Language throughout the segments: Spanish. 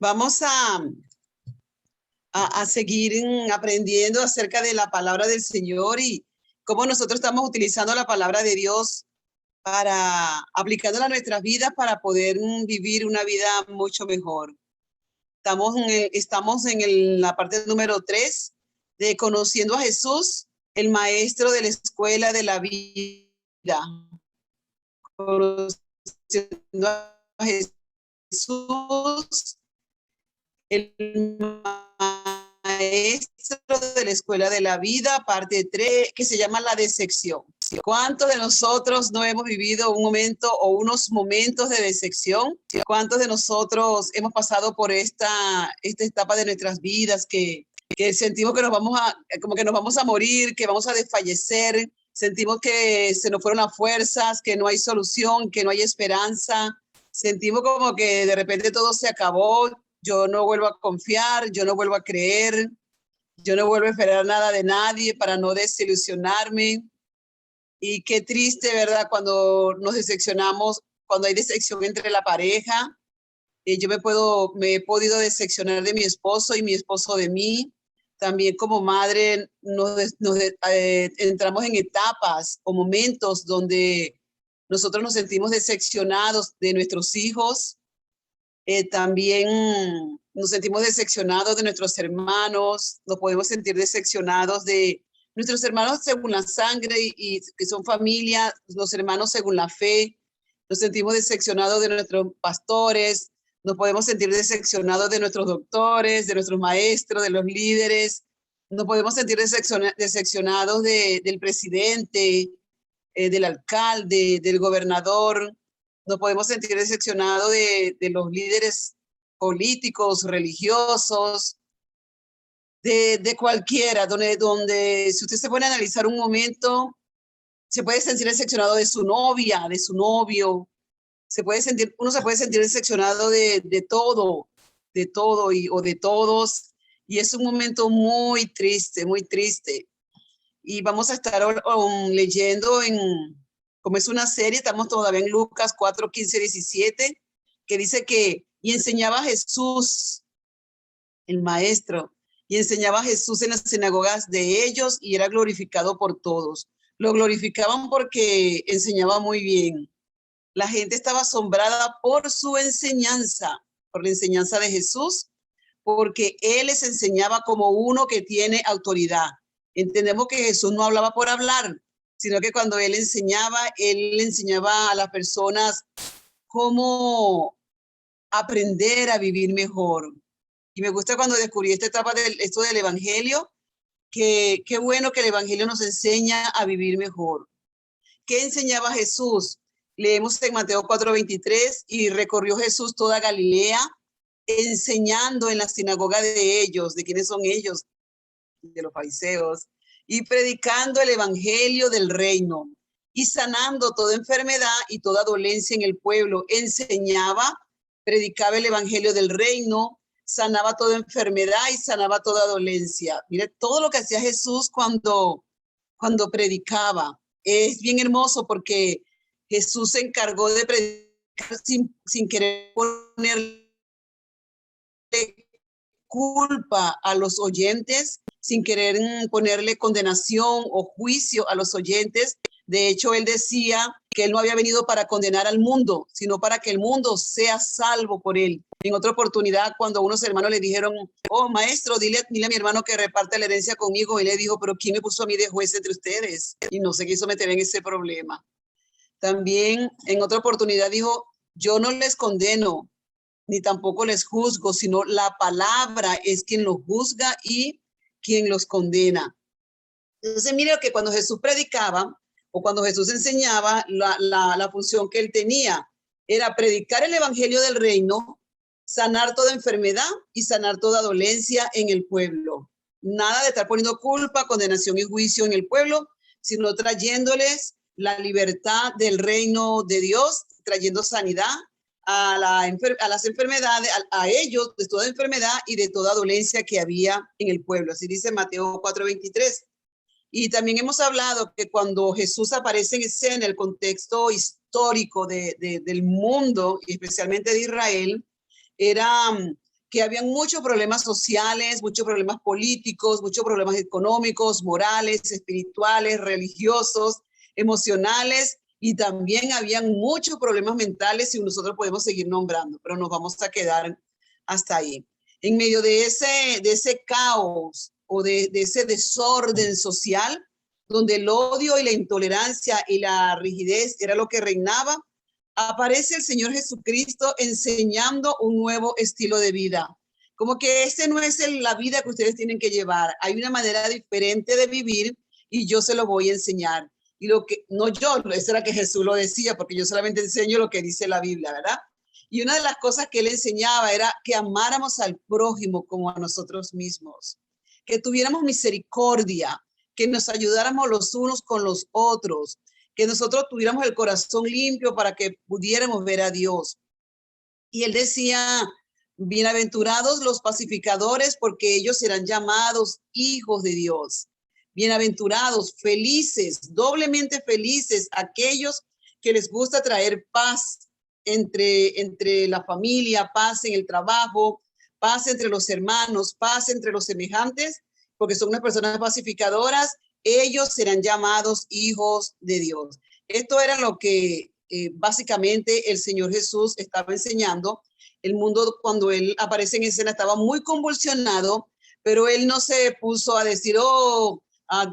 Vamos a seguir aprendiendo acerca de la palabra del Señor y cómo nosotros estamos utilizando la palabra de Dios para aplicándola a nuestras vidas para poder vivir una vida mucho mejor. Estamos en la parte número 3 de Conociendo a Jesús, el maestro de la escuela de la vida. Conociendo a Jesús, el maestro de la escuela de la vida, parte 3, que se llama la decepción. ¿Cuántos de nosotros no hemos vivido un momento o unos momentos de decepción? ¿Cuántos de nosotros hemos pasado por esta etapa de nuestras vidas que sentimos que como que nos vamos a morir, que vamos a desfallecer? Sentimos que se nos fueron las fuerzas, que no hay solución, que no hay esperanza. Sentimos como que de repente todo se acabó. Yo no vuelvo a confiar, yo no vuelvo a creer, yo no vuelvo a esperar nada de nadie para no desilusionarme. Y qué triste, ¿verdad? Cuando nos decepcionamos, cuando hay decepción entre la pareja. Yo me he podido decepcionar de mi esposo y mi esposo de mí. También como madre entramos en etapas o momentos donde nosotros nos sentimos decepcionados de nuestros hijos. También nos sentimos decepcionados de nuestros hermanos, nos podemos sentir decepcionados de nuestros hermanos según la sangre y que son familia, los hermanos según la fe. Nos sentimos decepcionados de nuestros pastores, nos podemos sentir decepcionados de nuestros doctores, de nuestros maestros, de los líderes. Nos podemos sentir decepcionados del presidente, del alcalde, del gobernador. Nos podemos sentir decepcionados de los líderes políticos, religiosos, de cualquiera, donde si usted se pone a analizar un momento, se puede sentir decepcionado de su novia, de su novio, uno se puede sentir decepcionado de todo o de todos, y es un momento muy triste, muy triste. Y vamos a estar leyendo como es una serie, estamos todavía en Lucas 4, 15, 17, que dice que, y enseñaba a Jesús, el maestro, y enseñaba a Jesús en las sinagogas de ellos y era glorificado por todos. Lo glorificaban porque enseñaba muy bien. La gente estaba asombrada por su enseñanza, por la enseñanza de Jesús, porque él les enseñaba como uno que tiene autoridad. Entendemos que Jesús no hablaba por hablar, sino que cuando él enseñaba a las personas cómo aprender a vivir mejor. Y me gusta cuando descubrí esta etapa esto del evangelio, que qué bueno que el evangelio nos enseña a vivir mejor. ¿Qué enseñaba Jesús? Leemos en Mateo 4:23, y recorrió Jesús toda Galilea, enseñando en la sinagoga de ellos. ¿De quiénes son ellos? De los fariseos. Y predicando el evangelio del reino y sanando toda enfermedad y toda dolencia en el pueblo. Enseñaba, predicaba el evangelio del reino, sanaba toda enfermedad y sanaba toda dolencia. Mire todo lo que hacía Jesús cuando predicaba. Es bien hermoso porque Jesús se encargó de predicar sin querer ponerle culpa a los oyentes, sin querer ponerle condenación o juicio a los oyentes. De hecho, él decía que él no había venido para condenar al mundo, sino para que el mundo sea salvo por él. En otra oportunidad, cuando unos hermanos le dijeron, oh, maestro, dile a mi hermano que reparte la herencia conmigo, y le dijo, pero ¿quién me puso a mí de juez entre ustedes? Y no se quiso meter en ese problema. También en otra oportunidad dijo, yo no les condeno, ni tampoco les juzgo, sino la palabra es quien los juzga y quien los condena. Entonces, mire que cuando Jesús predicaba o cuando Jesús enseñaba, la función que él tenía era predicar el evangelio del reino, sanar toda enfermedad y sanar toda dolencia en el pueblo. Nada de estar poniendo culpa, condenación y juicio en el pueblo, sino trayéndoles la libertad del reino de Dios, trayendo sanidad a las enfermedades, a ellos de toda enfermedad y de toda dolencia que había en el pueblo. Así dice Mateo 4:23. Y también hemos hablado que cuando Jesús aparece en escena, el contexto histórico del mundo, y especialmente de Israel, era que habían muchos problemas sociales, muchos problemas políticos, muchos problemas económicos, morales, espirituales, religiosos, emocionales, y también habían muchos problemas mentales y nosotros podemos seguir nombrando, pero nos vamos a quedar hasta ahí. En medio de ese caos o de ese desorden social, donde el odio y la intolerancia y la rigidez era lo que reinaba, aparece el Señor Jesucristo enseñando un nuevo estilo de vida. Como que este no es la vida que ustedes tienen que llevar. Hay una manera diferente de vivir y yo se lo voy a enseñar. Y lo que, no yo, eso era que Jesús lo decía, porque yo solamente enseño lo que dice la Biblia, ¿verdad? Y una de las cosas que él enseñaba era que amáramos al prójimo como a nosotros mismos, que tuviéramos misericordia, que nos ayudáramos los unos con los otros, que nosotros tuviéramos el corazón limpio para que pudiéramos ver a Dios. Y él decía, bienaventurados los pacificadores, porque ellos serán llamados hijos de Dios. Bienaventurados, felices, doblemente felices, aquellos que les gusta traer paz entre la familia, paz en el trabajo, paz entre los hermanos, paz entre los semejantes, porque son unas personas pacificadoras. Ellos serán llamados hijos de Dios. Esto era lo que básicamente el Señor Jesús estaba enseñando. El mundo, cuando él aparece en escena, estaba muy convulsionado, pero él no se puso a decir,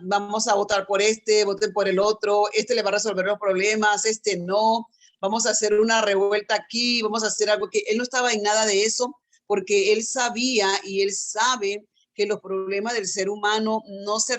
vamos a votar por este, voten por el otro, este le va a resolver los problemas, este no, vamos a hacer una revuelta aquí, vamos a hacer algo que él no estaba en nada de eso, porque él sabía y él sabe que los problemas del ser humano no se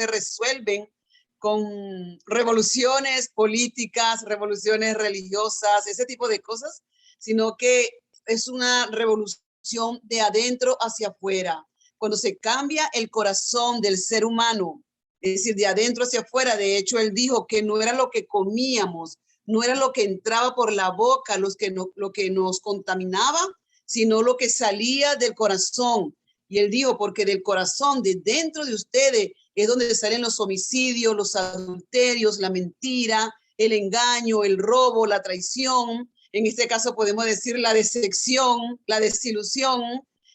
resuelven con revoluciones políticas, revoluciones religiosas, ese tipo de cosas, sino que es una revolución de adentro hacia afuera. Cuando se cambia el corazón del ser humano, es decir, de adentro hacia afuera. De hecho, él dijo que no era lo que comíamos, no era lo que entraba por la boca lo que nos contaminaba, sino lo que salía del corazón. Y él dijo, porque del corazón, de dentro de ustedes, es donde salen los homicidios, los adulterios, la mentira, el engaño, el robo, la traición. En este caso podemos decir la decepción, la desilusión.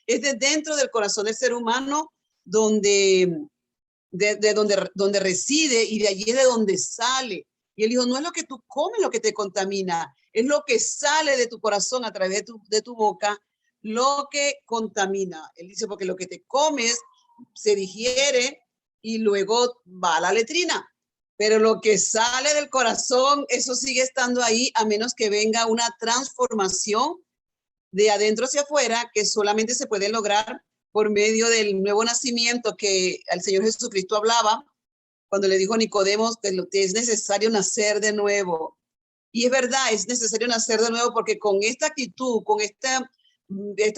Es de dentro del corazón del ser humano donde reside, y de allí es de donde sale. Y él dijo, no es lo que tú comes lo que te contamina, es lo que sale de tu corazón a través de tu boca lo que contamina. Él dice, porque lo que te comes se digiere y luego va a la letrina. Pero lo que sale del corazón, eso sigue estando ahí, a menos que venga una transformación de adentro hacia afuera, que solamente se puede lograr por medio del nuevo nacimiento que el Señor Jesucristo hablaba cuando le dijo a Nicodemo que es necesario nacer de nuevo. Y es verdad, es necesario nacer de nuevo, porque con esta actitud, con esta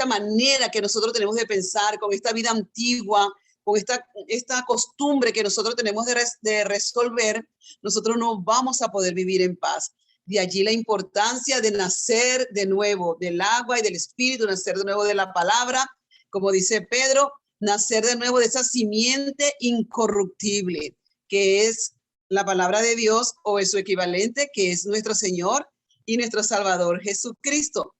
manera que nosotros tenemos de pensar, con esta vida antigua, con esta costumbre que nosotros tenemos de resolver, nosotros no vamos a poder vivir en paz. De allí la importancia de nacer de nuevo, del agua y del espíritu, nacer de nuevo de la palabra, como dice Pedro, nacer de nuevo de esa simiente incorruptible, que es la palabra de Dios, o es su equivalente, que es nuestro Señor y nuestro Salvador Jesucristo.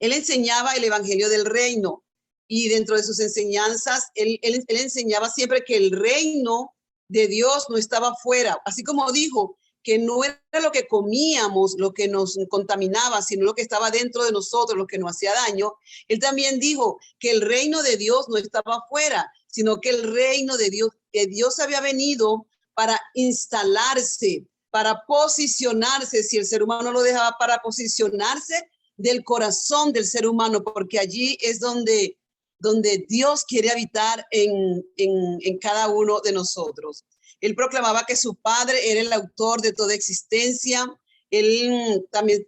Él enseñaba el evangelio del reino, y dentro de sus enseñanzas, él enseñaba siempre que el reino de Dios no estaba fuera, así como dijo que no era lo que comíamos lo que nos contaminaba, sino lo que estaba dentro de nosotros, lo que nos hacía daño. Él también dijo que el reino de Dios no estaba fuera, sino que el reino de Dios, que Dios había venido para instalarse, para posicionarse, si el ser humano lo dejaba, para posicionarse del corazón del ser humano, porque allí es donde Dios quiere habitar en cada uno de nosotros. Él proclamaba que su padre era el autor de toda existencia. Él también,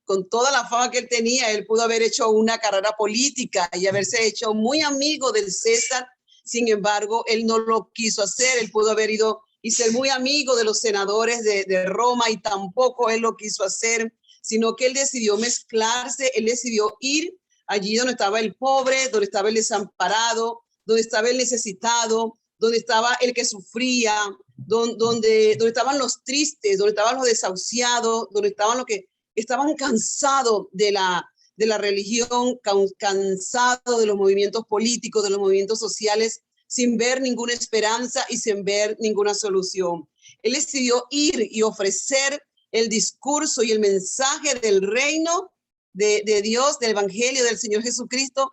con toda la fama que él tenía, él pudo haber hecho una carrera política y haberse hecho muy amigo del César. Sin embargo, él no lo quiso hacer. Él pudo haber ido y ser muy amigo de los senadores de Roma, y tampoco él lo quiso hacer, sino que él decidió mezclarse, él decidió ir allí donde estaba el pobre, donde estaba el desamparado, donde estaba el necesitado, donde estaba el que sufría, donde estaban los tristes, donde estaban los desahuciados, donde estaban los que estaban cansados de de la religión, cansado de los movimientos políticos, de los movimientos sociales, sin ver ninguna esperanza y sin ver ninguna solución. Él decidió ir y ofrecer el discurso y el mensaje del reino de Dios, del evangelio del Señor Jesucristo,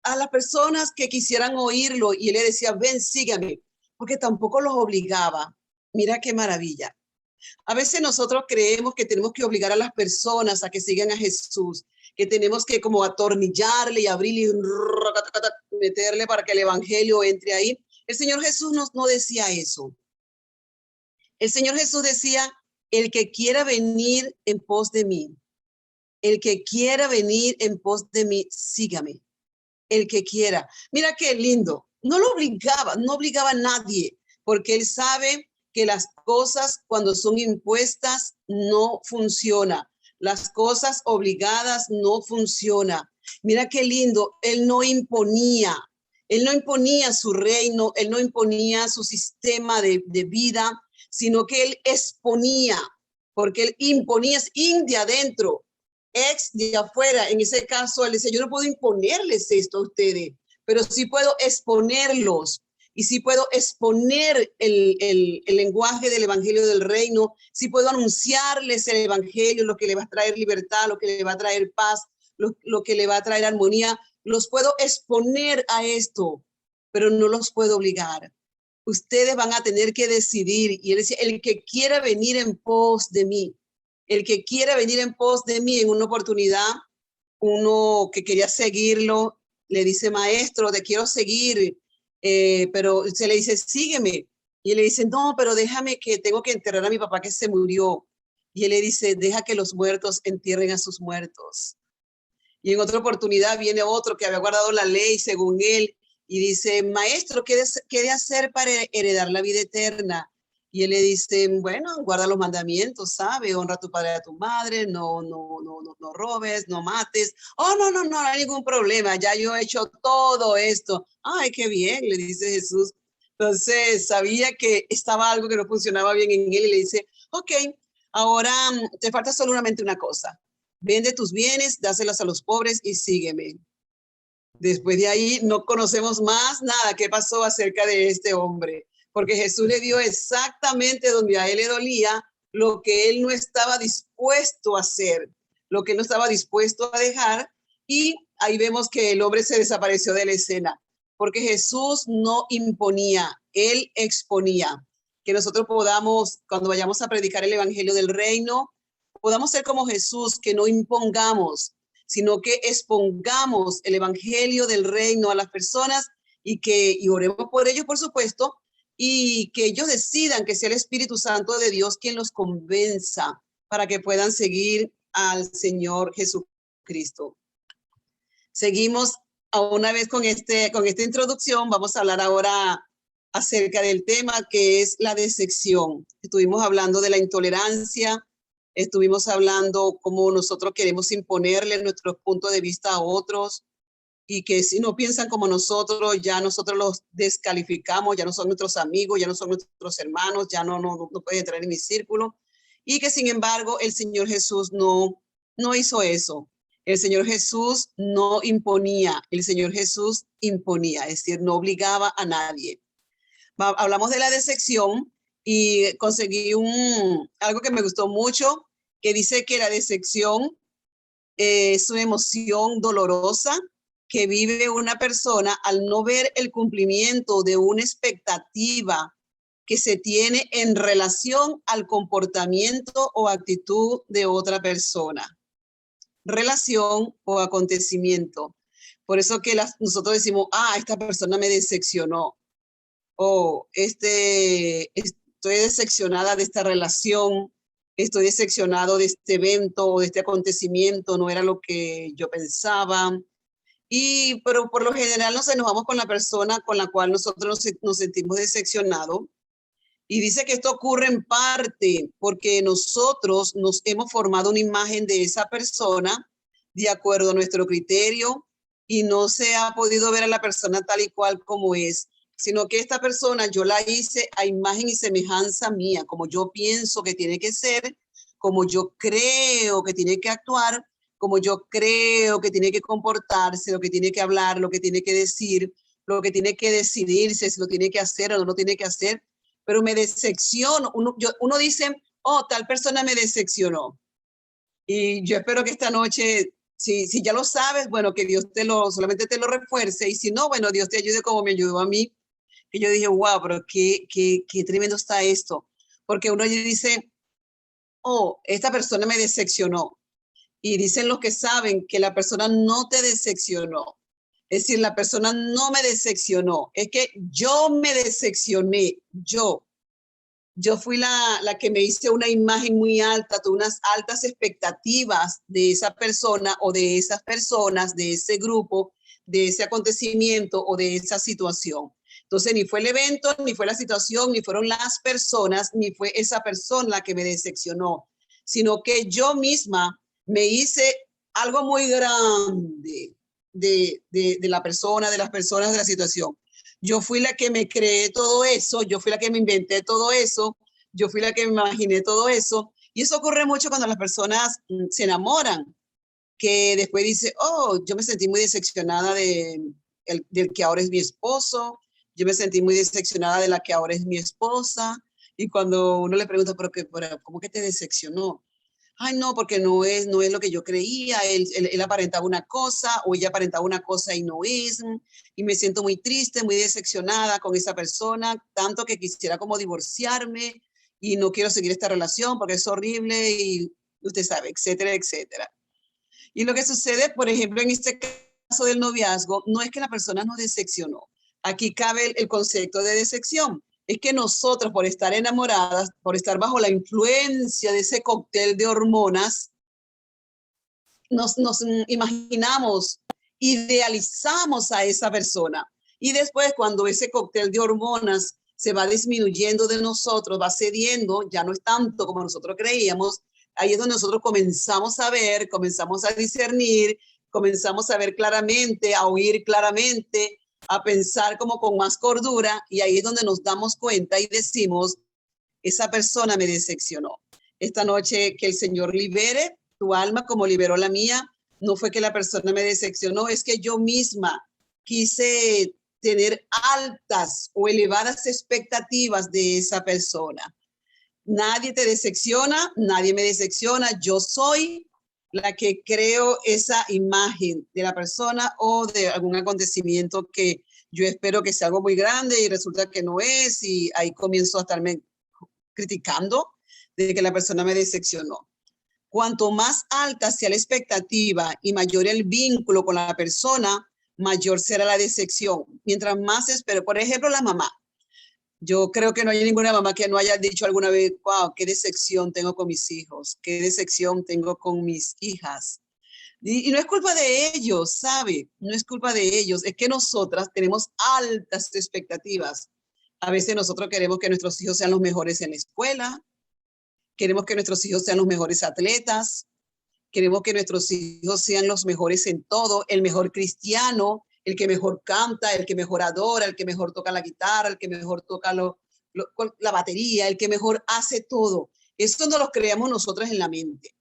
a las personas que quisieran oírlo. Y él le decía, ven, sígame, porque tampoco los obligaba. Mira qué maravilla. A veces nosotros creemos que tenemos que obligar a las personas a que sigan a Jesús, que tenemos que como atornillarle y abrirle y meterle para que el evangelio entre ahí. El Señor Jesús no decía eso. El Señor Jesús decía, el que quiera venir en pos de mí, el que quiera venir en pos de mí, sígame. El que quiera. Mira qué lindo. No lo obligaba, no obligaba a nadie, porque él sabe que las cosas cuando son impuestas no funcionan. Las cosas obligadas no funcionan. Mira qué lindo. Él no imponía su reino, él no imponía su sistema de vida, sino que él exponía, porque él imponía, es in de adentro, ex de afuera. En ese caso, él dice, yo no puedo imponerles esto a ustedes, pero sí puedo exponerlos. Y sí puedo exponer el lenguaje del evangelio del reino, sí puedo anunciarles el evangelio, lo que le va a traer libertad, lo que le va a traer paz, lo que le va a traer armonía. Los puedo exponer a esto, pero no los puedo obligar. Ustedes van a tener que decidir. Y él decía, el que quiera venir en pos de mí, el que quiera venir en pos de mí. En una oportunidad, uno que quería seguirlo, le dice, maestro, te quiero seguir, pero se le dice, sígueme. Y él le dice, no, pero déjame que tengo que enterrar a mi papá que se murió. Y él le dice, deja que los muertos entierren a sus muertos. Y en otra oportunidad viene otro que había guardado la ley según él y dice, maestro, ¿qué de hacer para heredar la vida eterna? Y él le dice, bueno, guarda los mandamientos, ¿sabe? Honra a tu padre y a tu madre, no robes, no mates. Oh, no hay ningún problema, ya yo he hecho todo esto. Ay, qué bien, le dice Jesús. Entonces sabía que estaba algo que no funcionaba bien en él y le dice, ok, ahora te falta solamente una cosa. Vende tus bienes, dáselos a los pobres y sígueme. Después de ahí no conocemos más nada qué pasó acerca de este hombre, porque Jesús le dio exactamente donde a él le dolía lo que él no estaba dispuesto a hacer, lo que él no estaba dispuesto a dejar, y ahí vemos que el hombre se desapareció de la escena, porque Jesús no imponía, él exponía. Que nosotros podamos, cuando vayamos a predicar el evangelio del reino, podamos ser como Jesús, que no impongamos, sino que expongamos el evangelio del reino a las personas y oremos por ellos, por supuesto, y que ellos decidan que sea el Espíritu Santo de Dios quien los convenza para que puedan seguir al Señor Jesucristo. Seguimos una vez con esta introducción. Vamos a hablar ahora acerca del tema que es la decepción. Estuvimos hablando de la intolerancia, estuvimos hablando cómo nosotros queremos imponerle nuestro punto de vista a otros y que si no piensan como nosotros, ya nosotros los descalificamos, ya no son nuestros amigos, ya no son nuestros hermanos, ya no pueden entrar en mi círculo. Y que sin embargo el Señor Jesús no hizo eso. El Señor Jesús no imponía, el Señor Jesús imponía, es decir, no obligaba a nadie. Hablamos de la decepción y conseguí algo que me gustó mucho, que dice que la decepción es una emoción dolorosa que vive una persona al no ver el cumplimiento de una expectativa que se tiene en relación al comportamiento o actitud de otra persona. Relación o acontecimiento. Por eso que nosotros decimos, esta persona me decepcionó. O estoy decepcionada de esta relación, estoy decepcionado de este evento o de este acontecimiento, no era lo que yo pensaba. Pero por lo general nos enojamos con la persona con la cual nosotros nos sentimos decepcionados. Y dice que esto ocurre en parte porque nosotros nos hemos formado una imagen de esa persona de acuerdo a nuestro criterio y no se ha podido ver a la persona tal y cual como es, sino que esta persona yo la hice a imagen y semejanza mía, como yo pienso que tiene que ser, como yo creo que tiene que actuar, como yo creo que tiene que comportarse, lo que tiene que hablar, lo que tiene que decir, lo que tiene que decidirse, si lo tiene que hacer o no lo tiene que hacer, pero me decepciono. Uno dice, oh, tal persona me decepcionó. Y yo espero que esta noche, si ya lo sabes, bueno, que Dios solamente te lo refuerce, y si no, bueno, Dios te ayude como me ayudó a mí, que yo dije, wow, pero qué tremendo está esto. Porque uno dice, oh, esta persona me decepcionó. Y dicen los que saben que la persona no te decepcionó. Es decir, la persona no me decepcionó. Es que yo me decepcioné. Yo fui la que me hice una imagen muy alta, tuve unas altas expectativas de esa persona o de esas personas, de ese grupo, de ese acontecimiento o de esa situación. Entonces, ni fue el evento, ni fue la situación, ni fueron las personas, ni fue esa persona la que me decepcionó, sino que yo misma me hice algo muy grande de la persona, de las personas, de la situación. Yo fui la que me creé todo eso, yo fui la que me inventé todo eso, yo fui la que me imaginé todo eso. Y eso ocurre mucho cuando las personas se enamoran, que después dice, oh, yo me sentí muy decepcionada del que ahora es mi esposo, yo me sentí muy decepcionada de la que ahora es mi esposa. Y cuando uno le pregunta, pero ¿cómo que te decepcionó? Ay, no, porque no es lo que yo creía, él aparentaba una cosa o ella aparentaba una cosa y no es, y me siento muy triste, muy decepcionada con esa persona, tanto que quisiera como divorciarme y no quiero seguir esta relación porque es horrible y usted sabe, etcétera, etcétera. Y lo que sucede, por ejemplo, en este caso del noviazgo, no es que la persona nos decepcionó. Aquí cabe el concepto de decepción. Es que nosotros, por estar enamoradas, por estar bajo la influencia de ese cóctel de hormonas, nos imaginamos, idealizamos a esa persona. Y después, cuando ese cóctel de hormonas se va disminuyendo de nosotros, va cediendo, ya no es tanto como nosotros creíamos, ahí es donde nosotros comenzamos a ver, comenzamos a discernir, comenzamos a ver claramente, a oír claramente, a pensar como con más cordura, y ahí es donde nos damos cuenta y decimos, esa persona me decepcionó. Esta noche que el Señor libere tu alma como liberó la mía, no fue que la persona me decepcionó, es que yo misma quise tener altas o elevadas expectativas de esa persona. Nadie te decepciona, nadie me decepciona, yo soy la que creo esa imagen de la persona o de algún acontecimiento que yo espero que sea algo muy grande y resulta que no es, y ahí comienzo a estarme criticando de que la persona me decepcionó. Cuanto más alta sea la expectativa y mayor el vínculo con la persona, mayor será la decepción. Mientras más espero, por ejemplo, la mamá. Yo creo que no hay ninguna mamá que no haya dicho alguna vez, wow, qué decepción tengo con mis hijos, qué decepción tengo con mis hijas. Y no es culpa de ellos, ¿sabe? No es culpa de ellos, es que nosotras tenemos altas expectativas. A veces nosotros queremos que nuestros hijos sean los mejores en la escuela, queremos que nuestros hijos sean los mejores atletas, queremos que nuestros hijos sean los mejores en todo, el mejor cristiano, el que mejor canta, el que mejor adora, el que mejor toca la guitarra, el que mejor toca la batería, el que mejor hace todo. Eso no lo creamos nosotros en la mente.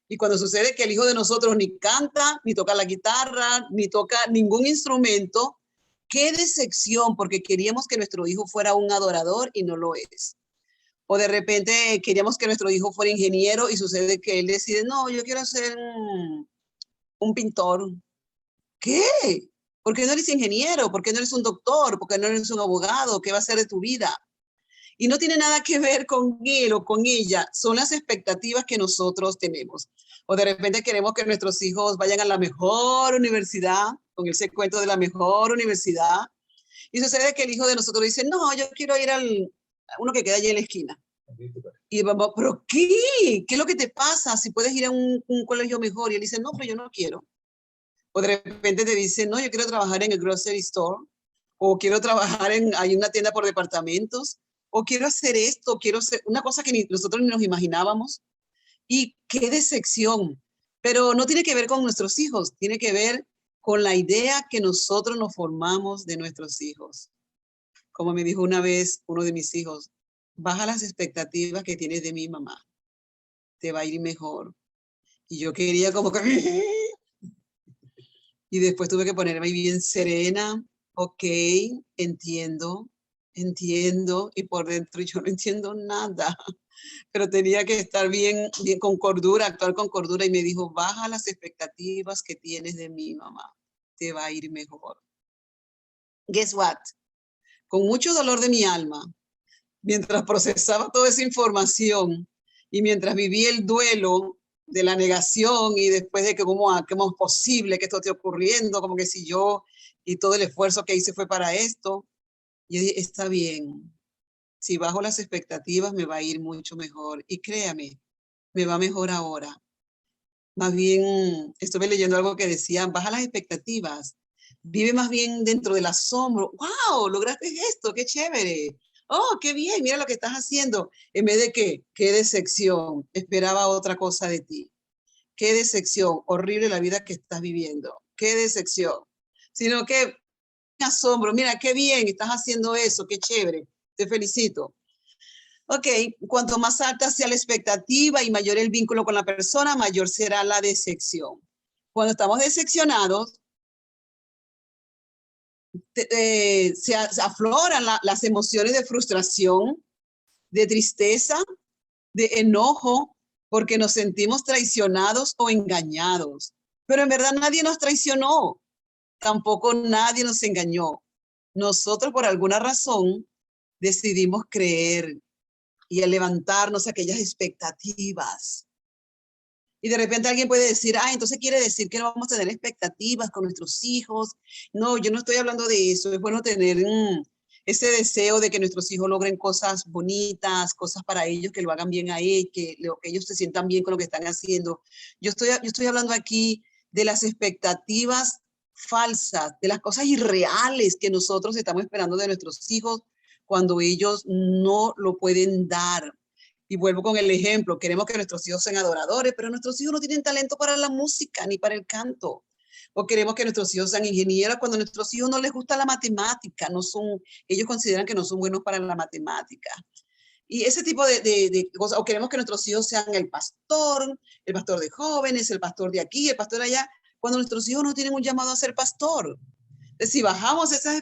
Y cuando sucede que el hijo de nosotros ni canta, ni toca la guitarra, ni toca ningún instrumento, qué decepción, porque queríamos que nuestro hijo fuera un adorador y no lo es. O de repente queríamos que nuestro hijo fuera ingeniero y sucede que él decide, no, yo quiero ser un pintor. ¿Qué? ¿Por qué no eres ingeniero? ¿Por qué no eres un doctor? ¿Por qué no eres un abogado? ¿Qué va a ser de tu vida? Y no tiene nada que ver con él o con ella, son las expectativas que nosotros tenemos. O de repente queremos que nuestros hijos vayan a la mejor universidad, con ese cuento de la mejor universidad, y sucede que el hijo de nosotros dice, no, yo quiero ir a uno que queda allí en la esquina. Y vamos, ¿pero qué? ¿Qué es lo que te pasa? Si puedes ir a un colegio mejor. Y él dice, no, pero yo no quiero. O de repente te dice, no, yo quiero trabajar en el grocery store, o quiero trabajar hay una tienda por departamentos, o quiero hacer esto, quiero hacer una cosa que nosotros ni nos imaginábamos. Y qué decepción. Pero no tiene que ver con nuestros hijos, tiene que ver con la idea que nosotros nos formamos de nuestros hijos. Como me dijo una vez uno de mis hijos, baja las expectativas que tienes de mi mamá, te va a ir mejor. Y yo quería como que... Y después tuve que ponerme bien serena. Ok, entiendo, entiendo. Y por dentro yo no entiendo nada. Pero tenía que estar bien, bien con cordura, actuar con cordura. Y me dijo, baja las expectativas que tienes de mí, mamá. Te va a ir mejor. Guess what? Con mucho dolor de mi alma, mientras procesaba toda esa información y mientras vivía el duelo de la negación y después de que cómo es posible que esto esté ocurriendo, como que si yo y todo el esfuerzo que hice fue para esto, yo dije, está bien, si bajo las expectativas me va a ir mucho mejor y créame, me va mejor ahora. Más bien, estuve leyendo algo que decía, baja las expectativas, vive más bien dentro del asombro. ¡Wow! Lograste esto, qué chévere. Oh, qué bien, mira lo que estás haciendo. En vez de que, qué decepción, esperaba otra cosa de ti. Qué decepción, horrible la vida que estás viviendo. Qué decepción. Sino que, asombro, mira, qué bien, estás haciendo eso, qué chévere. Te felicito. Ok, cuanto más alta sea la expectativa y mayor el vínculo con la persona, mayor será la decepción. Cuando estamos decepcionados, se afloran las emociones de frustración, de tristeza, de enojo, porque nos sentimos traicionados o engañados. Pero en verdad nadie nos traicionó, tampoco nadie nos engañó. Nosotros por alguna razón decidimos creer y al levantarnos aquellas expectativas. Y de repente alguien puede decir, ah, entonces quiere decir que no vamos a tener expectativas con nuestros hijos. No, yo no estoy hablando de eso. Es bueno tener ese deseo de que nuestros hijos logren cosas bonitas, cosas para ellos, que lo hagan bien a ellos, que ellos se sientan bien con lo que están haciendo. Yo estoy hablando aquí de las expectativas falsas, de las cosas irreales que nosotros estamos esperando de nuestros hijos cuando ellos no lo pueden dar. Y vuelvo con el ejemplo, queremos que nuestros hijos sean adoradores, pero nuestros hijos no tienen talento para la música ni para el canto. O queremos que nuestros hijos sean ingenieros cuando a nuestros hijos no les gusta la matemática, ellos consideran que no son buenos para la matemática. Y ese tipo de cosas, o queremos que nuestros hijos sean el pastor de jóvenes, el pastor de aquí, el pastor de allá, cuando nuestros hijos no tienen un llamado a ser pastor. Entonces, si bajamos esas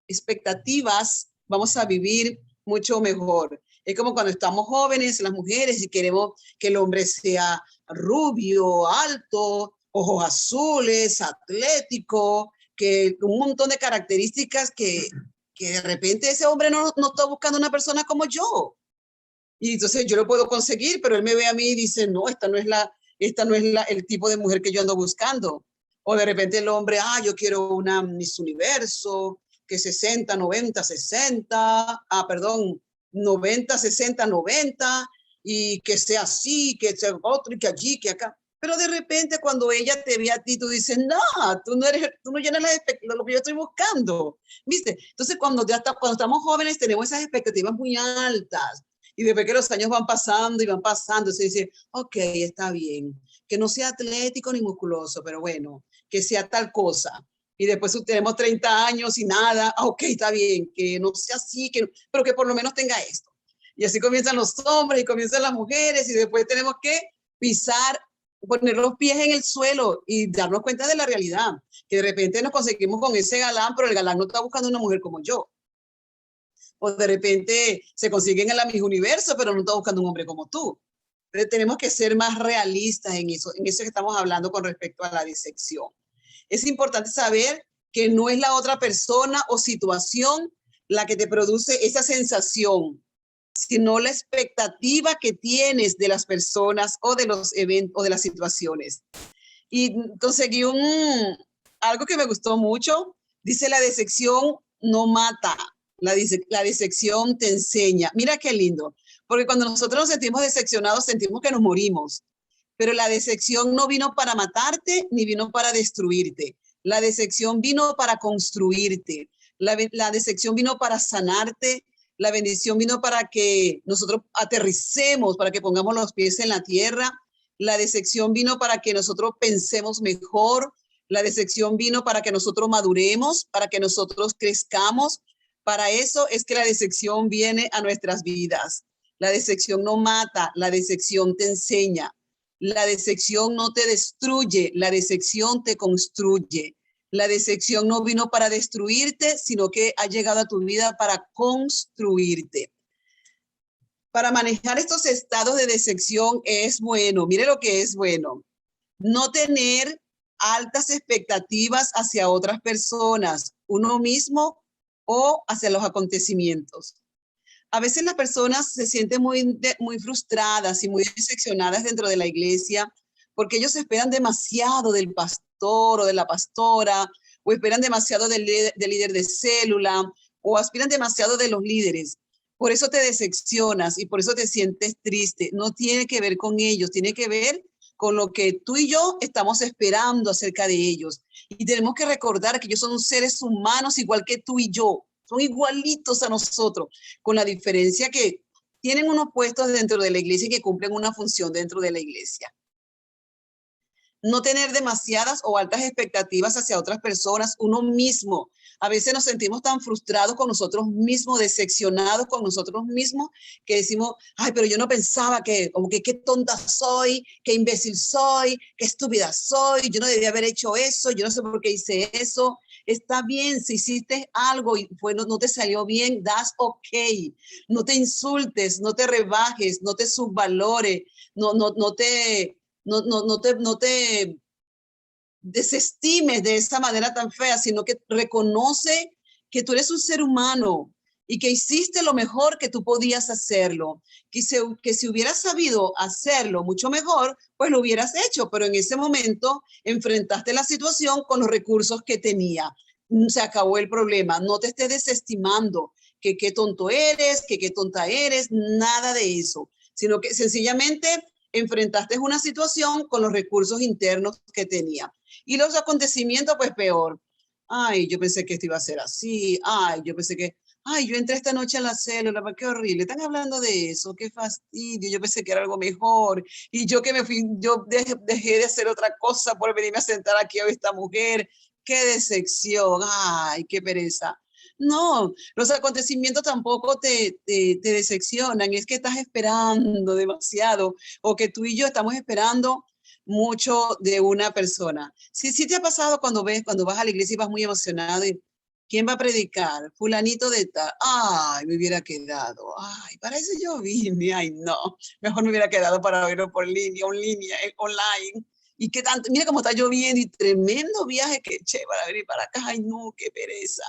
expectativas, vamos a vivir mucho mejor. Es como cuando estamos jóvenes, las mujeres, y queremos que el hombre sea rubio, alto, ojos azules, atlético, que un montón de características que de repente ese hombre no está buscando una persona como yo. Y entonces yo lo puedo conseguir, pero él me ve a mí y dice, no, esta no es el tipo de mujer que yo ando buscando. O de repente el hombre, ah, yo quiero una Miss Universo, que 60, 90, 60, perdón, 90, 60, 90, y que sea así, que sea otro, y que allí, que acá. Pero de repente cuando ella te ve a ti, tú dices, no, tú no llenas lo que yo estoy buscando. ¿Viste? Entonces cuando estamos jóvenes tenemos esas expectativas muy altas. Y después que los años van pasando y van pasando, se dice, ok, está bien, que no sea atlético ni musculoso, pero bueno, que sea tal cosa. Y después tenemos 30 años y nada, ok, está bien, que no sea así, pero que por lo menos tenga esto. Y así comienzan los hombres y comienzan las mujeres y después tenemos que pisar, poner los pies en el suelo y darnos cuenta de la realidad, que de repente nos conseguimos con ese galán, pero el galán no está buscando una mujer como yo. O de repente se consiguen en la Miss Universo, pero no está buscando un hombre como tú. Pero tenemos que ser más realistas en eso que estamos hablando con respecto a la decepción. Es importante saber que no es la otra persona o situación la que te produce esa sensación, sino la expectativa que tienes de las personas o de los eventos o de las situaciones. Y conseguí algo que me gustó mucho. Dice, la decepción no mata, la decepción te enseña. Mira qué lindo, porque cuando nosotros nos sentimos decepcionados, sentimos que nos morimos. Pero la decepción no vino para matarte ni vino para destruirte. La decepción vino para construirte. La decepción vino para sanarte. La bendición vino para que nosotros aterricemos, para que pongamos los pies en la tierra. La decepción vino para que nosotros pensemos mejor. La decepción vino para que nosotros maduremos, para que nosotros crezcamos. Para eso es que la decepción viene a nuestras vidas. La decepción no mata, la decepción te enseña. La decepción no te destruye, la decepción te construye. La decepción no vino para destruirte, sino que ha llegado a tu vida para construirte. Para manejar estos estados de decepción es bueno, mire lo que es bueno, no tener altas expectativas hacia otras personas, uno mismo o hacia los acontecimientos. A veces las personas se sienten muy frustradas y muy decepcionadas dentro de la iglesia porque ellos esperan demasiado del pastor o de la pastora, o esperan demasiado del líder de célula, o aspiran demasiado de los líderes. Por eso te decepcionas y por eso te sientes triste. No tiene que ver con ellos, tiene que ver con lo que tú y yo estamos esperando acerca de ellos. Y tenemos que recordar que ellos son seres humanos igual que tú y yo. Son igualitos a nosotros, con la diferencia que tienen unos puestos dentro de la iglesia y que cumplen una función dentro de la iglesia. No tener demasiadas o altas expectativas hacia otras personas, uno mismo. A veces nos sentimos tan frustrados con nosotros mismos, decepcionados con nosotros mismos, que decimos, ay, pero yo no pensaba que, como que qué tonta soy, qué imbécil soy, qué estúpida soy, yo no debía haber hecho eso, yo no sé por qué hice eso. Está bien, si hiciste algo y bueno, no te salió bien, that's okay. No te insultes, no te rebajes, no te subvalores, no te desestimes de esa manera tan fea, sino que reconoce que tú eres un ser humano y que hiciste lo mejor que tú podías hacerlo. Que si hubieras sabido hacerlo mucho mejor, pues lo hubieras hecho, pero en ese momento enfrentaste la situación con los recursos que tenía. Se acabó el problema. No te estés desestimando que qué tonto eres, que qué tonta eres, nada de eso, sino que sencillamente enfrentaste una situación con los recursos internos que tenía. Y los acontecimientos, pues peor. Ay, yo pensé que esto iba a ser así. Ay, yo pensé que, ay, yo entré esta noche a la célula, qué horrible. Están hablando de eso, qué fastidio. Yo pensé que era algo mejor. Y yo que me fui, yo dejé de hacer otra cosa por venirme a sentar aquí a esta mujer. Qué decepción. Ay, qué pereza. No, los acontecimientos tampoco te decepcionan. Es que estás esperando demasiado o que tú y yo estamos esperando mucho de una persona. Sí te ha pasado cuando vas a la iglesia y vas muy emocionado y ¿quién va a predicar? Fulanito de tal. Ay, me hubiera quedado. Ay, para eso yo vine. Ay, no. Mejor me hubiera quedado para verlo por línea, online. Y qué tanto, mira cómo está lloviendo y tremendo viaje que eché para venir para acá. Ay, no, qué pereza.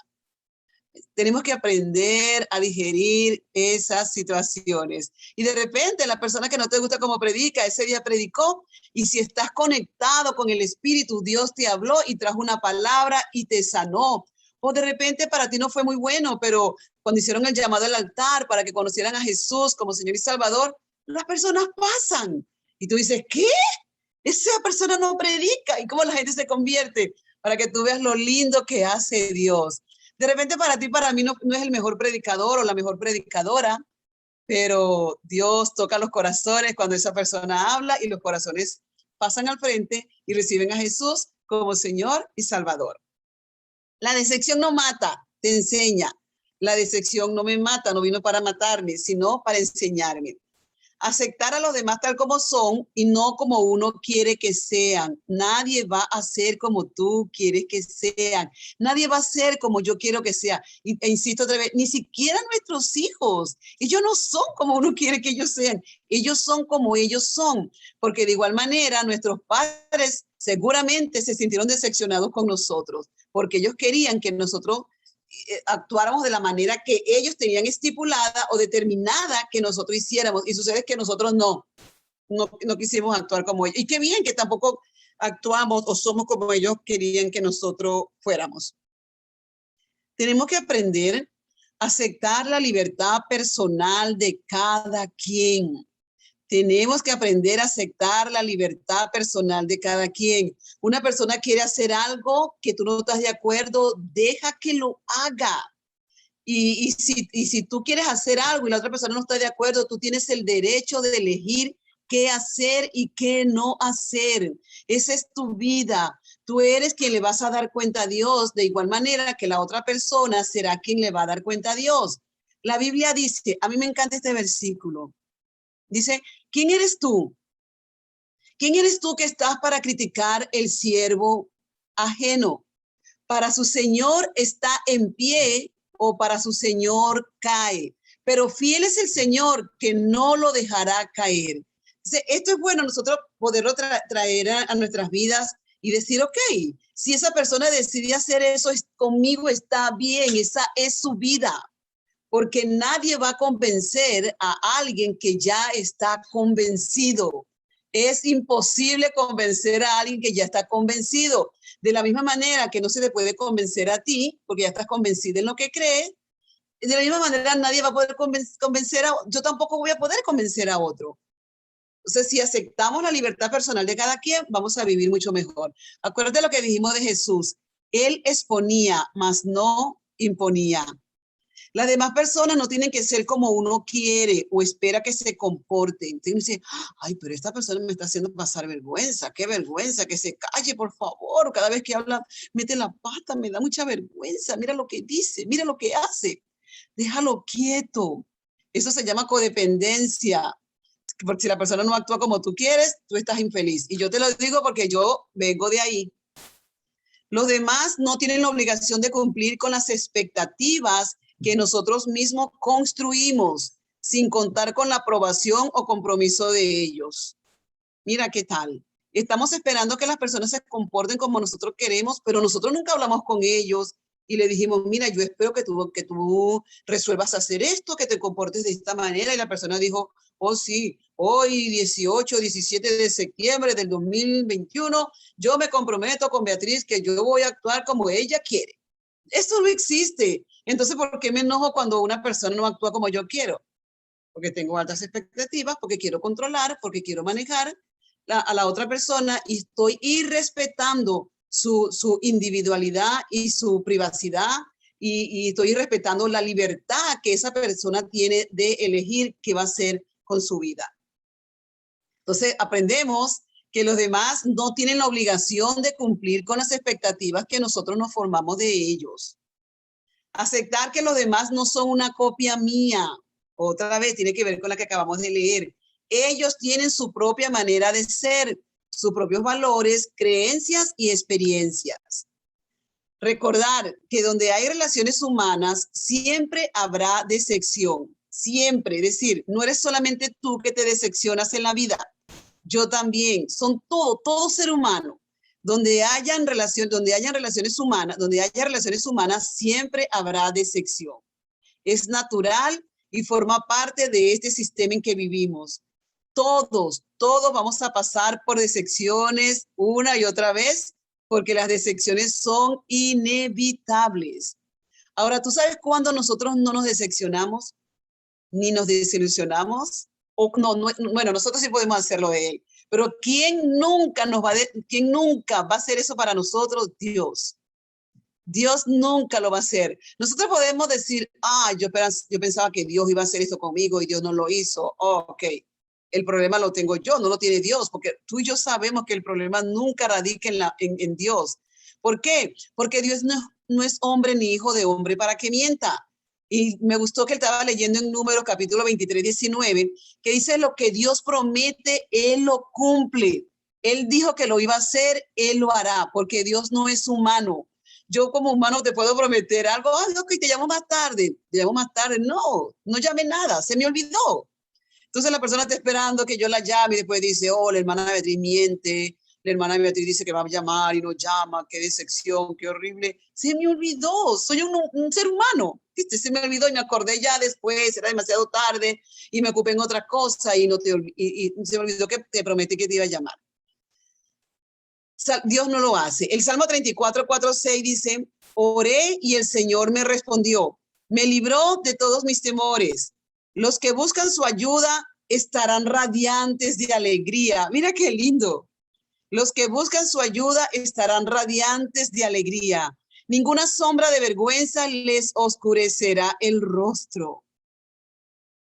Tenemos que aprender a digerir esas situaciones. Y de repente la persona que no te gusta como predica, ese día predicó, y si estás conectado con el Espíritu, Dios te habló y trajo una palabra y te sanó. O de repente para ti no fue muy bueno, pero cuando hicieron el llamado al altar para que conocieran a Jesús como Señor y Salvador, las personas pasan. Y tú dices, ¿qué? Esa persona no predica. ¿Y cómo la gente se convierte? Para que tú veas lo lindo que hace Dios. De repente para ti, para mí no es el mejor predicador o la mejor predicadora, pero Dios toca los corazones cuando esa persona habla y los corazones pasan al frente y reciben a Jesús como Señor y Salvador. La decepción no mata, te enseña. La decepción no me mata, no vino para matarme, sino para enseñarme. Aceptar a los demás tal como son y no como uno quiere que sean. Nadie va a ser como tú quieres que sean. Nadie va a ser como yo quiero que sea. E insisto otra vez, ni siquiera nuestros hijos. Ellos no son como uno quiere que ellos sean. Ellos son como ellos son. Porque de igual manera nuestros padres seguramente se sintieron decepcionados con nosotros. Porque ellos querían que nosotros actuáramos de la manera que ellos tenían estipulada o determinada que nosotros hiciéramos. Y sucede que nosotros no quisimos actuar como ellos. Y qué bien que tampoco actuamos o somos como ellos querían que nosotros fuéramos. Tenemos que aprender a aceptar la libertad personal de cada quien. Tenemos que aprender a aceptar la libertad personal de cada quien. Una persona quiere hacer algo que tú no estás de acuerdo, deja que lo haga. Y si tú quieres hacer algo y la otra persona no está de acuerdo, tú tienes el derecho de elegir qué hacer y qué no hacer. Esa es tu vida. Tú eres quien le vas a dar cuenta a Dios, de igual manera que la otra persona será quien le va a dar cuenta a Dios. La Biblia dice, a mí me encanta este versículo. Dice, ¿quién eres tú? ¿Quién eres tú que estás para criticar el siervo ajeno? Para su Señor está en pie o para su Señor cae. Pero fiel es el Señor que no lo dejará caer. Entonces, esto es bueno nosotros poderlo traer a nuestras vidas y decir, ok, si esa persona decide hacer eso, conmigo está bien, esa es su vida. Porque nadie va a convencer a alguien que ya está convencido. Es imposible convencer a alguien que ya está convencido. De la misma manera que no se le puede convencer a ti, porque ya estás convencido en lo que crees, de la misma manera nadie va a poder convencer yo tampoco voy a poder convencer a otro. Entonces, si aceptamos la libertad personal de cada quien, vamos a vivir mucho mejor. Acuérdate lo que dijimos de Jesús. Él exponía, mas no imponía. Las demás personas no tienen que ser como uno quiere o espera que se comporten. Entonces uno dice, ay, pero esta persona me está haciendo pasar vergüenza, qué vergüenza, que se calle, por favor. Cada vez que habla, mete la pata, me da mucha vergüenza. Mira lo que dice, mira lo que hace. Déjalo quieto. Eso se llama codependencia. Porque si la persona no actúa como tú quieres, tú estás infeliz. Y yo te lo digo porque yo vengo de ahí. Los demás no tienen la obligación de cumplir con las expectativas que nosotros mismos construimos sin contar con la aprobación o compromiso de ellos. Mira qué tal. Estamos esperando que las personas se comporten como nosotros queremos, pero nosotros nunca hablamos con ellos y le dijimos, mira, yo espero que tú resuelvas hacer esto, que te comportes de esta manera. Y la persona dijo, oh sí, hoy 18, 17 de septiembre del 2021, yo me comprometo con Beatriz que yo voy a actuar como ella quiere. Esto no existe. Entonces, ¿por qué me enojo cuando una persona no actúa como yo quiero? Porque tengo altas expectativas, porque quiero controlar, porque quiero manejar a la otra persona y estoy irrespetando su individualidad y su privacidad y estoy respetando la libertad que esa persona tiene de elegir qué va a hacer con su vida. Entonces, aprendemos que los demás no tienen la obligación de cumplir con las expectativas que nosotros nos formamos de ellos. Aceptar que los demás no son una copia mía. Otra vez tiene que ver con la que acabamos de leer. Ellos tienen su propia manera de ser, sus propios valores, creencias y experiencias. Recordar que donde hay relaciones humanas siempre habrá decepción. Siempre. Es decir, no eres solamente tú que te decepcionas en la vida. Yo también. Son todo ser humano. Donde hayan relaciones humanas, siempre habrá decepción. Es natural y forma parte de este sistema en que vivimos. Todos vamos a pasar por decepciones una y otra vez, porque las decepciones son inevitables. Ahora, ¿tú sabes cuándo nosotros no nos decepcionamos ni nos desilusionamos? Bueno, nosotros sí podemos hacerlo de él. Pero ¿quién nunca va a hacer eso para nosotros? Dios. Dios nunca lo va a hacer. Nosotros podemos decir, yo pensaba que Dios iba a hacer esto conmigo y Dios no lo hizo. Ok, el problema lo tengo yo, no lo tiene Dios, porque tú y yo sabemos que el problema nunca radica en Dios. ¿Por qué? Porque Dios no es hombre ni hijo de hombre para que mienta. Y me gustó que él estaba leyendo en Números capítulo 23, 19, que dice lo que Dios promete, Él lo cumple. Él dijo que lo iba a hacer, Él lo hará, porque Dios no es humano. Yo como humano te puedo prometer algo, ok, te llamo más tarde, no llamé nada, se me olvidó. Entonces la persona está esperando que yo la llame y después dice, la hermana Beatriz miente, la hermana Beatriz dice que va a llamar y no llama, qué decepción, qué horrible. Se me olvidó, soy un ser humano, ¿viste? Se me olvidó y me acordé ya después, era demasiado tarde y me ocupé en otra cosa y se me olvidó que te prometí que te iba a llamar. Dios no lo hace. El Salmo 34, 4, 6 dice, oré y el Señor me respondió, me libró de todos mis temores. Los que buscan su ayuda estarán radiantes de alegría. Mira qué lindo. Los que buscan su ayuda estarán radiantes de alegría. Ninguna sombra de vergüenza les oscurecerá el rostro.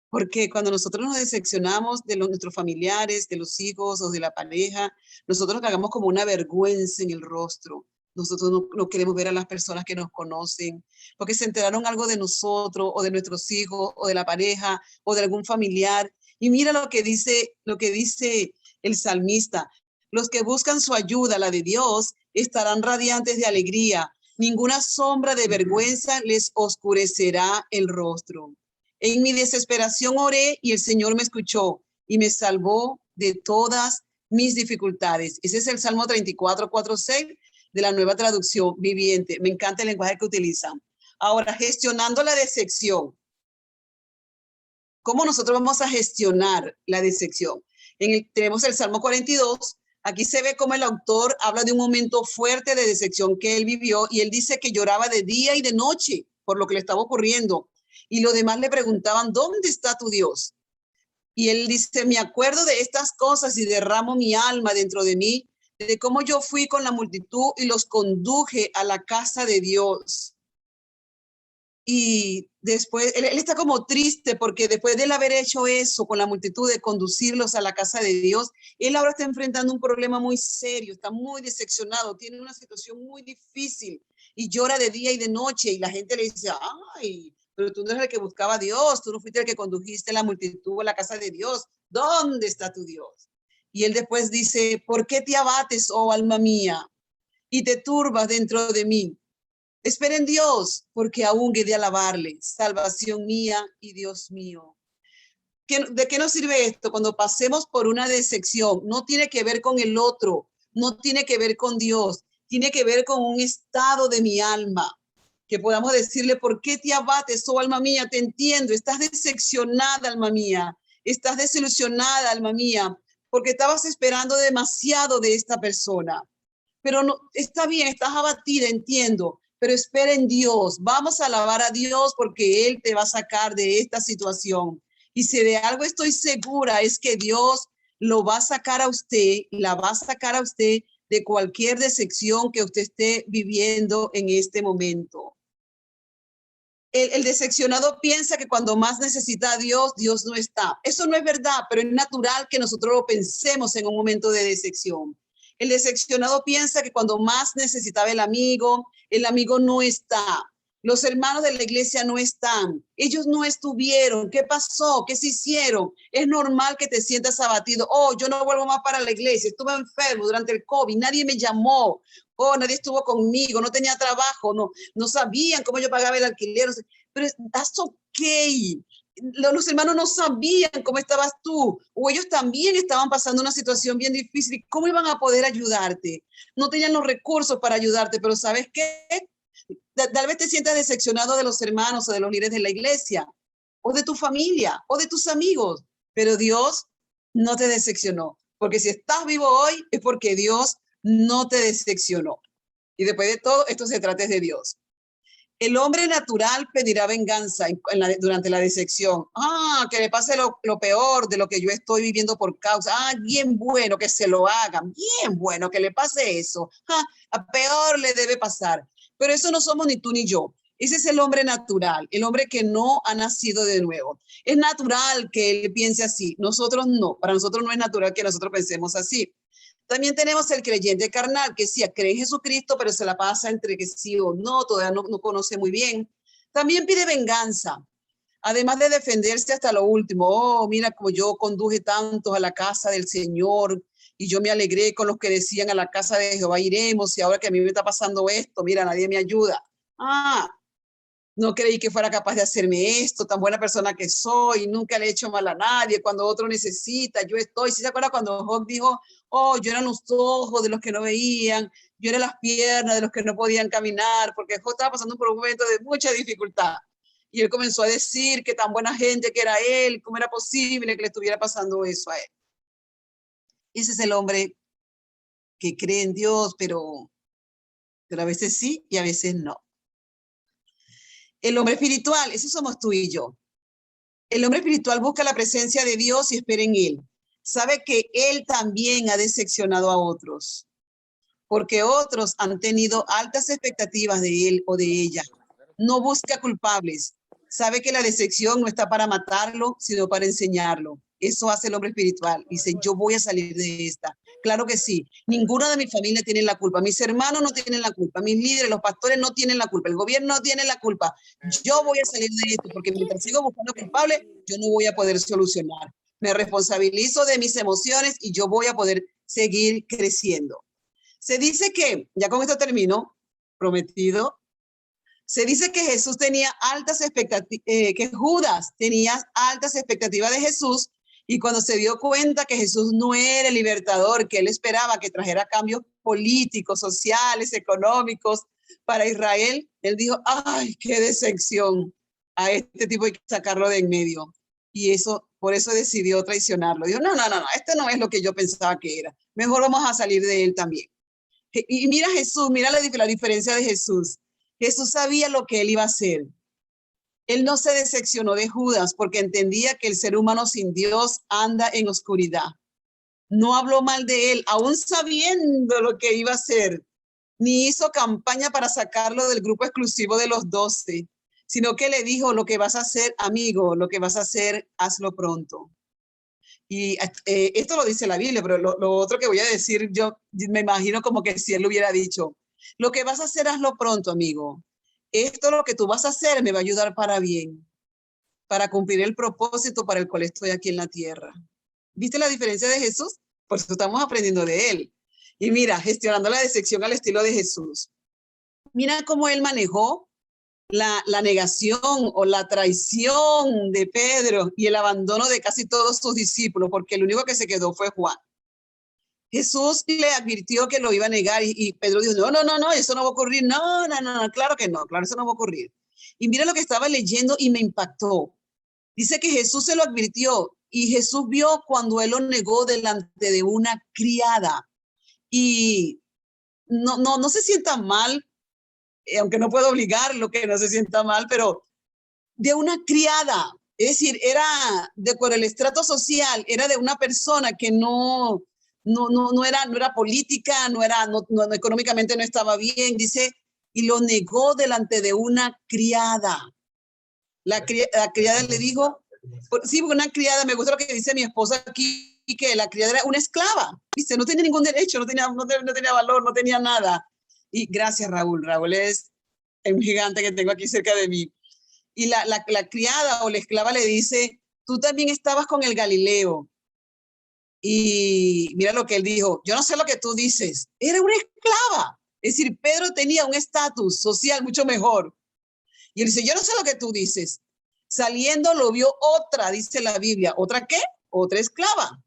Porque cuando nosotros nos decepcionamos de nuestros familiares, de los hijos o de la pareja, nosotros hagamos como una vergüenza en el rostro. Nosotros no queremos ver a las personas que nos conocen, porque se enteraron algo de nosotros o de nuestros hijos o de la pareja o de algún familiar. Y mira lo que dice el salmista. Los que buscan su ayuda, la de Dios, estarán radiantes de alegría. Ninguna sombra de vergüenza les oscurecerá el rostro. En mi desesperación oré y el Señor me escuchó y me salvó de todas mis dificultades. Ese es el Salmo 34, 4, 6 de la Nueva Traducción Viviente. Me encanta el lenguaje que utilizan. Ahora, gestionando la decepción. ¿Cómo nosotros vamos a gestionar la decepción? Tenemos el Salmo 42. Aquí se ve cómo el autor habla de un momento fuerte de decepción que él vivió y él dice que lloraba de día y de noche por lo que le estaba ocurriendo. Y los demás le preguntaban, ¿dónde está tu Dios? Y él dice, me acuerdo de estas cosas y derramo mi alma dentro de mí, de cómo yo fui con la multitud y los conduje a la casa de Dios. Y después, él está como triste porque después de él haber hecho eso con la multitud de conducirlos a la casa de Dios, él ahora está enfrentando un problema muy serio, está muy decepcionado, tiene una situación muy difícil y llora de día y de noche y la gente le dice, ay, pero tú no eres el que buscaba a Dios, tú no fuiste el que condujiste la multitud a la casa de Dios, ¿dónde está tu Dios? Y él después dice, ¿por qué te abates, oh alma mía, y te turbas dentro de mí? Espera en Dios, porque aún he de alabarle, salvación mía y Dios mío. ¿De qué nos sirve esto? Cuando pasemos por una decepción, no tiene que ver con el otro, no tiene que ver con Dios, tiene que ver con un estado de mi alma, que podamos decirle, ¿por qué te abates, oh alma mía? Te entiendo, estás decepcionada, alma mía, estás desilusionada, alma mía, porque estabas esperando demasiado de esta persona. Pero no, está bien, estás abatida, entiendo, pero espera en Dios. Vamos a alabar a Dios porque Él te va a sacar de esta situación. Y si de algo estoy segura es que Dios lo va a sacar a usted, la va a sacar a usted de cualquier decepción que usted esté viviendo en este momento. El decepcionado piensa que cuando más necesita a Dios, Dios no está. Eso no es verdad, pero es natural que nosotros lo pensemos en un momento de decepción. El decepcionado piensa que cuando más necesitaba el amigo no está. Los hermanos de la iglesia no están. Ellos no estuvieron. ¿Qué pasó? ¿Qué se hicieron? Es normal que te sientas abatido. Oh, yo no vuelvo más para la iglesia. Estuve enfermo durante el COVID. Nadie me llamó. Oh, nadie estuvo conmigo. No tenía trabajo. No sabían cómo yo pagaba el alquiler. Pero that's okay. Los hermanos no sabían cómo estabas tú, o ellos también estaban pasando una situación bien difícil. ¿Cómo iban a poder ayudarte? No tenían los recursos para ayudarte, pero ¿sabes qué? Tal vez te sientas decepcionado de los hermanos o de los líderes de la iglesia, o de tu familia, o de tus amigos, pero Dios no te decepcionó, porque si estás vivo hoy es porque Dios no te decepcionó. Y después de todo, esto se trata de Dios. El hombre natural pedirá venganza durante la decepción. Que le pase lo peor de lo que yo estoy viviendo por causa. Bien bueno que se lo hagan. Bien bueno que le pase eso. A peor le debe pasar. Pero eso no somos ni tú ni yo. Ese es el hombre natural, el hombre que no ha nacido de nuevo. Es natural que él piense así. Nosotros no. Para nosotros no es natural que nosotros pensemos así. También tenemos el creyente carnal, que sí, cree en Jesucristo, pero se la pasa entre que sí o no, todavía no conoce muy bien. También pide venganza, además de defenderse hasta lo último. Oh, mira como yo conduje tantos a la casa del Señor y yo me alegré con los que decían a la casa de Jehová iremos y ahora que a mí me está pasando esto, mira, nadie me ayuda. No creí que fuera capaz de hacerme esto, tan buena persona que soy, nunca le he hecho mal a nadie, cuando otro necesita, yo estoy. ¿Sí se acuerda cuando Job dijo, oh, yo era los ojos de los que no veían, yo era las piernas de los que no podían caminar, porque Job estaba pasando por un momento de mucha dificultad. Y él comenzó a decir que tan buena gente que era él, cómo era posible que le estuviera pasando eso a él. Ese es el hombre que cree en Dios, pero a veces sí y a veces no. El hombre espiritual, eso somos tú y yo. El hombre espiritual busca la presencia de Dios y espera en Él. Sabe que Él también ha decepcionado a otros, porque otros han tenido altas expectativas de Él o de ella. No busca culpables. Sabe que la decepción no está para matarlo, sino para enseñarlo. Eso hace el hombre espiritual. Dice, yo voy a salir de esta. Claro que sí. Ninguna de mi familia tiene la culpa. Mis hermanos no tienen la culpa. Mis líderes, los pastores no tienen la culpa. El gobierno no tiene la culpa. Yo voy a salir de esto porque mientras sigo buscando culpables, yo no voy a poder solucionar. Me responsabilizo de mis emociones y yo voy a poder seguir creciendo. Se dice que, ya con esto termino, prometido, se dice que Jesús tenía altas expectativas, que Judas tenía altas expectativas de Jesús, y cuando se dio cuenta que Jesús no era el libertador que él esperaba, que trajera cambios políticos, sociales, económicos para Israel, él dijo, ¡ay, qué decepción! A este tipo hay que sacarlo de en medio. Y eso, por eso decidió traicionarlo. Dijo, no, esto no es lo que yo pensaba que era. Mejor vamos a salir de él también. Y mira Jesús, mira la diferencia de Jesús. Jesús sabía lo que él iba a hacer. Él no se decepcionó de Judas porque entendía que el ser humano sin Dios anda en oscuridad. No habló mal de él, aún sabiendo lo que iba a hacer, ni hizo campaña para sacarlo del grupo exclusivo de los 12, sino que le dijo, lo que vas a hacer, amigo, lo que vas a hacer, hazlo pronto. Y esto lo dice la Biblia, pero lo otro que voy a decir, yo me imagino como que si él lo hubiera dicho, lo que vas a hacer, hazlo pronto, amigo. Esto lo que tú vas a hacer me va a ayudar para bien, para cumplir el propósito para el cual estoy aquí en la tierra. ¿Viste la diferencia de Jesús? Por eso estamos aprendiendo de él. Y mira, gestionando la decepción al estilo de Jesús. Mira cómo él manejó la negación o la traición de Pedro y el abandono de casi todos sus discípulos, porque el único que se quedó fue Juan. Jesús le advirtió que lo iba a negar y Pedro dijo, no, eso no va a ocurrir. No, claro que no, claro, eso no va a ocurrir. Y mira lo que estaba leyendo y me impactó. Dice que Jesús se lo advirtió y Jesús vio cuando él lo negó delante de una criada. Y no se sienta mal, aunque no puedo obligarlo que no se sienta mal, pero de una criada. Es decir, era por el estrato social, era de una persona que no era política, no económicamente no estaba bien, dice, y lo negó delante de una criada. La criada le dijo, sí, una criada, me gusta lo que dice mi esposa aquí, que la criada era una esclava, dice, no tenía ningún derecho, no tenía valor, no tenía nada. Y gracias, Raúl. Raúl es un gigante que tengo aquí cerca de mí. Y la criada o la esclava le dice, tú también estabas con el Galileo. Y mira lo que él dijo, yo no sé lo que tú dices, era una esclava. Es decir, Pedro tenía un estatus social mucho mejor. Y él dice, yo no sé lo que tú dices. Saliendo lo vio otra, dice la Biblia. ¿Otra qué? Otra esclava.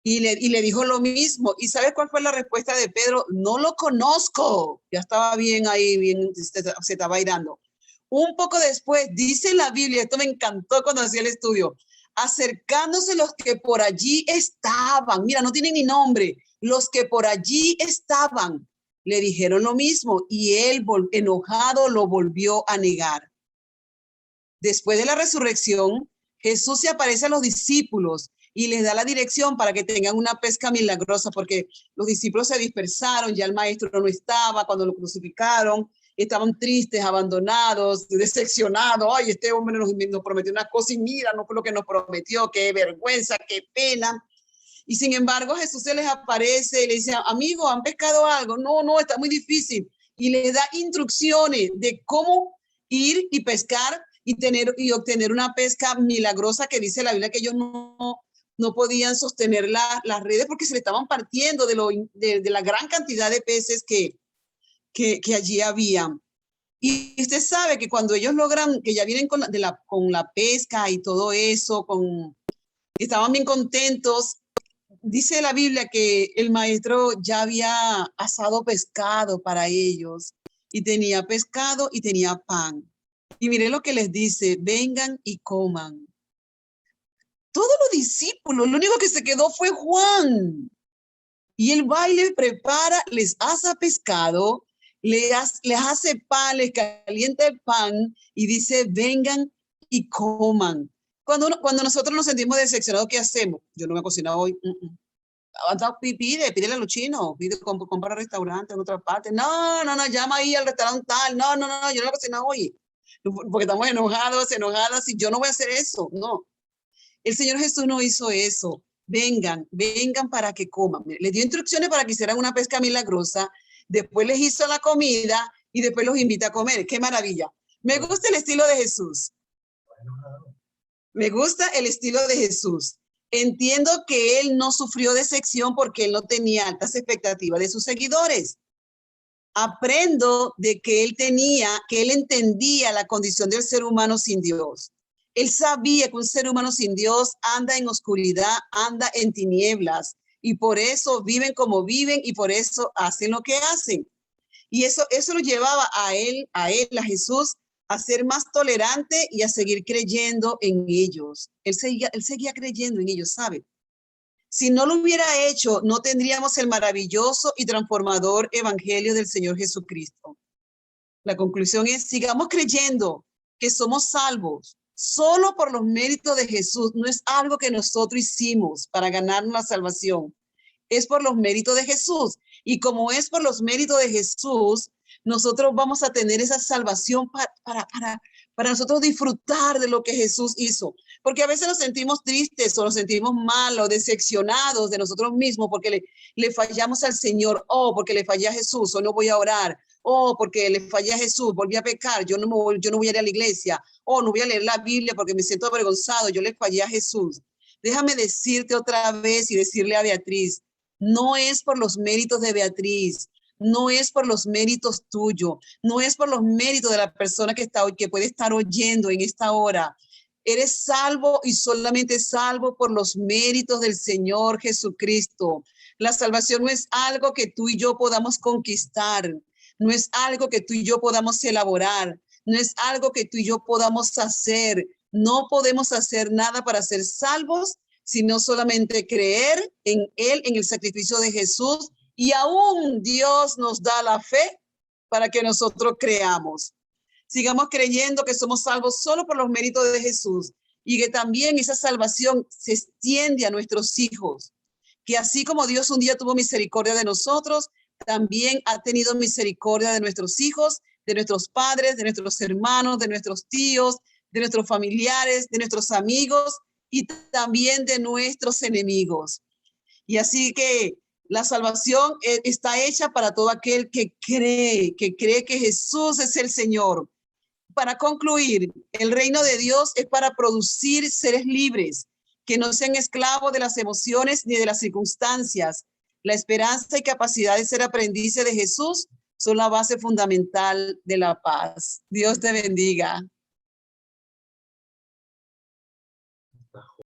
Y le dijo lo mismo. ¿Y sabes cuál fue la respuesta de Pedro? No lo conozco. Ya estaba bien ahí, bien, se estaba airando. Un poco después, dice la Biblia, esto me encantó cuando hacía el estudio, acercándose los que por allí estaban, mira, no tienen ni nombre, los que por allí estaban, le dijeron lo mismo y él, enojado, lo volvió a negar. Después de la resurrección, Jesús se aparece a los discípulos y les da la dirección para que tengan una pesca milagrosa, porque los discípulos se dispersaron, ya el maestro no estaba cuando lo crucificaron, estaban tristes, abandonados, decepcionados. Ay, este hombre nos prometió una cosa y mira, no fue lo que nos prometió, qué vergüenza, qué pena. Y sin embargo, Jesús se les aparece y le dice, amigo, ¿han pescado algo? No, está muy difícil. Y les da instrucciones de cómo ir y pescar y obtener una pesca milagrosa, que dice la Biblia que ellos no podían sostener las redes porque se le estaban partiendo de la gran cantidad de peces que allí había. Y usted sabe que cuando ellos logran, que ya vienen con la pesca y todo eso, estaban bien contentos, dice la Biblia que el maestro ya había asado pescado para ellos y tenía pescado y tenía pan. Y mire lo que les dice, vengan y coman. Todos los discípulos, lo único que se quedó fue Juan. Y él va y les prepara, les asa pescado, les hace pan, les calienta el pan y dice, vengan y coman. Cuando nosotros nos sentimos decepcionados, ¿qué hacemos? Yo no me he cocinado hoy. Pídele a los chinos, compra restaurante en otra parte. No, llama ahí al restaurante tal. No, yo no me he cocinado hoy. Porque estamos enojadas y yo no voy a hacer eso. No. El Señor Jesús no hizo eso. Vengan para que coman. Les dio instrucciones para que hicieran una pesca milagrosa, después les hizo la comida y después los invita a comer. ¡Qué maravilla! Me gusta el estilo de Jesús. Me gusta el estilo de Jesús. Entiendo que él no sufrió decepción porque él no tenía altas expectativas de sus seguidores. Aprendo de que él entendía la condición del ser humano sin Dios. Él sabía que un ser humano sin Dios anda en oscuridad, anda en tinieblas, y por eso viven como viven y por eso hacen lo que hacen. Y eso lo llevaba a Jesús, a ser más tolerante y a seguir creyendo en ellos. Él seguía creyendo en ellos, ¿sabe? Si no lo hubiera hecho, no tendríamos el maravilloso y transformador evangelio del Señor Jesucristo. La conclusión es, sigamos creyendo que somos salvos solo por los méritos de Jesús. No es algo que nosotros hicimos para ganarnos la salvación. Es por los méritos de Jesús. Y como es por los méritos de Jesús, nosotros vamos a tener esa salvación para nosotros disfrutar de lo que Jesús hizo. Porque a veces nos sentimos tristes o nos sentimos mal o decepcionados de nosotros mismos porque le fallamos al Señor, o porque le fallé a Jesús, o no voy a orar, o porque le fallé a Jesús, volví a pecar, yo no voy a ir a la iglesia, o no voy a leer la Biblia porque me siento avergonzado, yo le fallé a Jesús. Déjame decirte otra vez y decirle a Beatriz, no es por los méritos de Beatriz, no es por los méritos tuyos, no es por los méritos de la persona que puede estar oyendo en esta hora. Eres salvo y solamente salvo por los méritos del Señor Jesucristo. La salvación no es algo que tú y yo podamos conquistar, no es algo que tú y yo podamos elaborar, no es algo que tú y yo podamos hacer. No podemos hacer nada para ser salvos, sino solamente creer en Él, en el sacrificio de Jesús, y aún Dios nos da la fe para que nosotros creamos. Sigamos creyendo que somos salvos solo por los méritos de Jesús y que también esa salvación se extiende a nuestros hijos, que así como Dios un día tuvo misericordia de nosotros, también ha tenido misericordia de nuestros hijos, de nuestros padres, de nuestros hermanos, de nuestros tíos, de nuestros familiares, de nuestros amigos y también de nuestros enemigos. Y así que la salvación está hecha para todo aquel que cree que Jesús es el Señor. Para concluir, el reino de Dios es para producir seres libres, que no sean esclavos de las emociones ni de las circunstancias. La esperanza y capacidad de ser aprendices de Jesús son la base fundamental de la paz. Dios te bendiga.